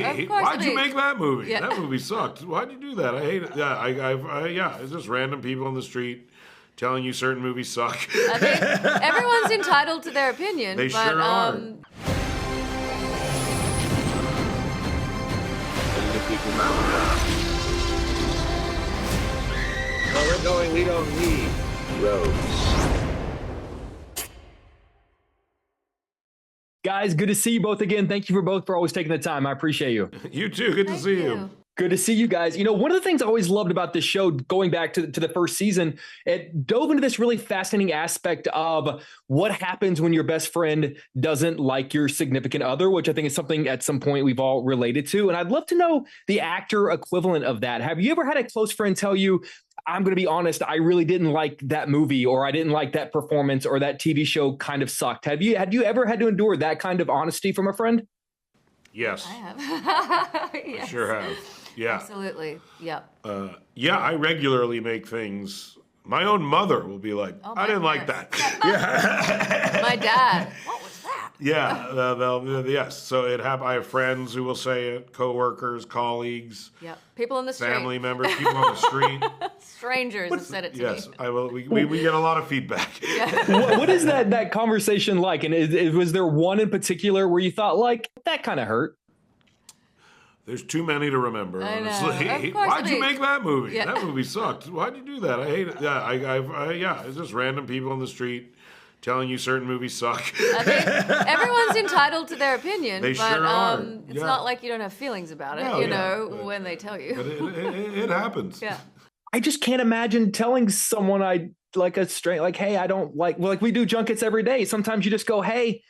Of course Why'd it you is. make that movie? Yeah. That movie sucked. Why'd you do that? I hate it. Yeah, it's just random people on the street telling you certain movies suck. I mean, everyone's entitled to their opinion. They but, sure are. Where we're going, we don't need roads. Guys, good to see you both again. Thank you for always taking the time. I appreciate you. You too. Good to see you. Good to see you guys. You know, one of the things I always loved about this show, going back to the first season, it dove into this really fascinating aspect of what happens when your best friend doesn't like your significant other, which I think is something at some point we've all related to. And I'd love to know the actor equivalent of that. Have you ever had a close friend tell you, I'm going to be honest, I really didn't like that movie, or I didn't like that performance, or that TV show kind of sucked? Had you ever had to endure that kind of honesty from a friend? Yes. I have. Yes. I sure have. Yeah. Absolutely. Yep. Yeah, I regularly make things. My own mother will be like, Oh, I didn't like that. Yeah. My dad. What was that? Yeah. Yes. So it happened. I have friends who will say it, coworkers, colleagues, Yep. People in the street. family members, people on the street. Strangers have said it to Yes, me. I will. We get a lot of feedback. What is that conversation like? And was there one in particular where you thought, like, that kind of hurt? There's too many to remember, I know. honestly. Of course Why'd it you is. make that movie? Yeah. That movie sucked. Why'd you do that? I hate it. Yeah, it's just random people on the street telling you certain movies suck. I mean, everyone's entitled to their opinion. They but sure are. It's Yeah. not like you don't have feelings about it, No, but when they tell you. But it happens. Yeah. I just can't imagine telling someone I like a straight, like, hey, I don't like, well, like we do junkets every day. Sometimes you just go, hey,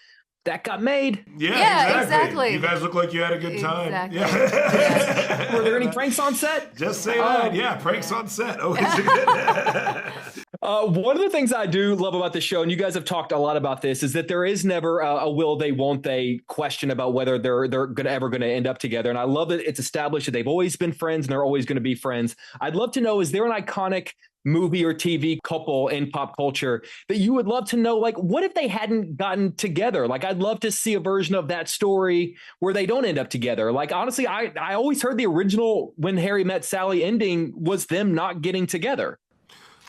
that got made. Yeah, exactly. You guys look like you had a good time. Exactly. Yeah. Were there any pranks on set? Just say that. Yeah, pranks on set. Always a good. One of the things I do love about the show, and you guys have talked a lot about this, is that there is never a will they, won't they question about whether they're ever going to end up together. And I love that it's established that they've always been friends and they're always going to be friends. I'd love to know, is there an iconic movie or TV couple in pop culture that you would love to know, like, what if they hadn't gotten together? Like, I'd love to see a version of that story where they don't end up together. Like, honestly, I always heard the original When Harry Met Sally ending was them not getting together.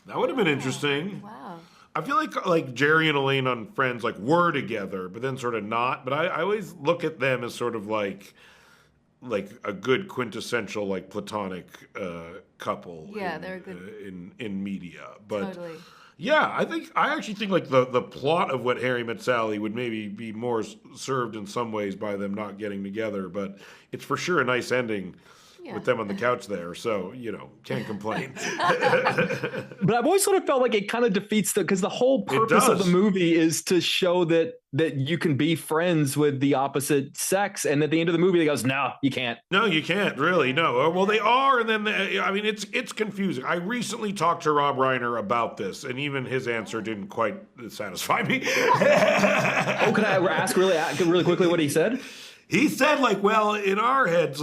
That would have been interesting. Wow. I feel like Jerry and Elaine on Friends were together, but then sort of not. But I always look at them as sort of like a good quintessential like Platonic couple. Yeah, they're good. in media. But Totally. yeah, I actually think like the plot of What Harry Met Sally would maybe be more served in some ways by them not getting together, but it's for sure a nice ending. Yeah. With them on the couch there, so can't complain. But I've always sort of felt like it kind of defeats because the whole purpose of the movie is to show that you can be friends with the opposite sex, and at the end of the movie, they goes, "No, you can't." No, you can't really. No, well, they are, and then it's confusing. I recently talked to Rob Reiner about this, and even his answer didn't quite satisfy me. Oh, can I ask really quickly what he said? He said, well, in our heads,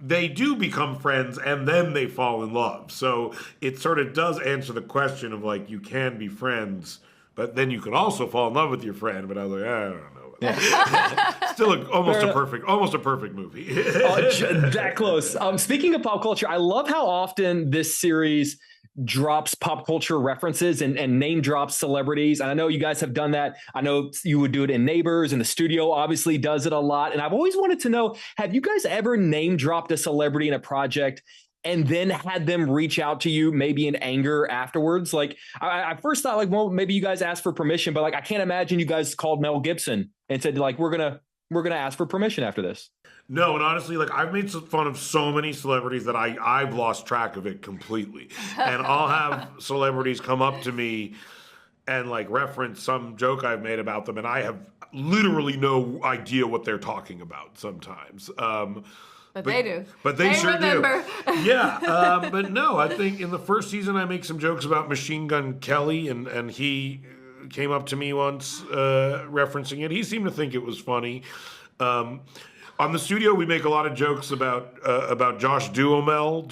they do become friends and then they fall in love. So it sort of does answer the question of you can be friends, but then you can also fall in love with your friend. But I was like, I don't know. Yeah. Still almost a perfect movie. That close. Speaking of pop culture, I love how often this series drops pop culture references and name drops celebrities. And I know you guys have done that. I know you would do it in Neighbors, and the studio obviously does it a lot. And I've always wanted to know, have you guys ever name dropped a celebrity in a project and then had them reach out to you maybe in anger afterwards? Like I first thought well, maybe you guys asked for permission, but I can't imagine you guys called Mel Gibson and said we're going to ask for permission after this. No, and honestly, I've made fun of so many celebrities that I've lost track of it completely. And I'll have celebrities come up to me and reference some joke I've made about them, and I have literally no idea what they're talking about sometimes. But they do. But they sure remember. do. Yeah, but no, I think in the first season I make some jokes about Machine Gun Kelly, and he came up to me once referencing it. He seemed to think it was funny. On the studio, we make a lot of jokes about Josh Duhamel,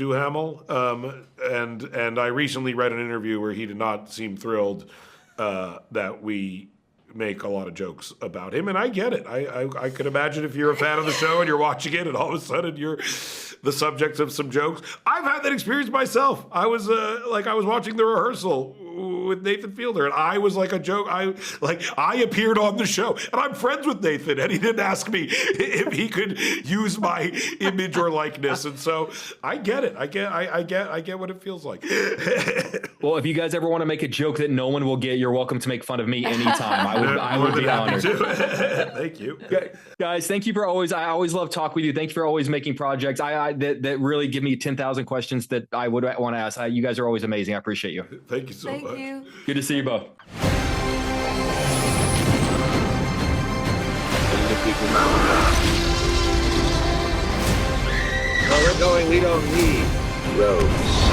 and I recently read an interview where he did not seem thrilled that we make a lot of jokes about him, and I get it. I could imagine if you're a fan of the show and you're watching it, and all of a sudden you're the subject of some jokes. I've had that experience myself. I was watching the rehearsal with Nathan Fielder, and I was like a joke. I appeared on the show, and I'm friends with Nathan, and he didn't ask me if he could use my image or likeness, and so I get it. I get what it feels like. Well, if you guys ever want to make a joke that no one will get, you're welcome to make fun of me anytime. I would be honored. Thank you, guys. Thank you for always. I always love talking with you. Thank you for always making projects. That really give me 10,000 questions that I would want to ask. You guys are always amazing. I appreciate you. Thank you so much. Thank you. Good to see you both. Where we're going, we don't need roads.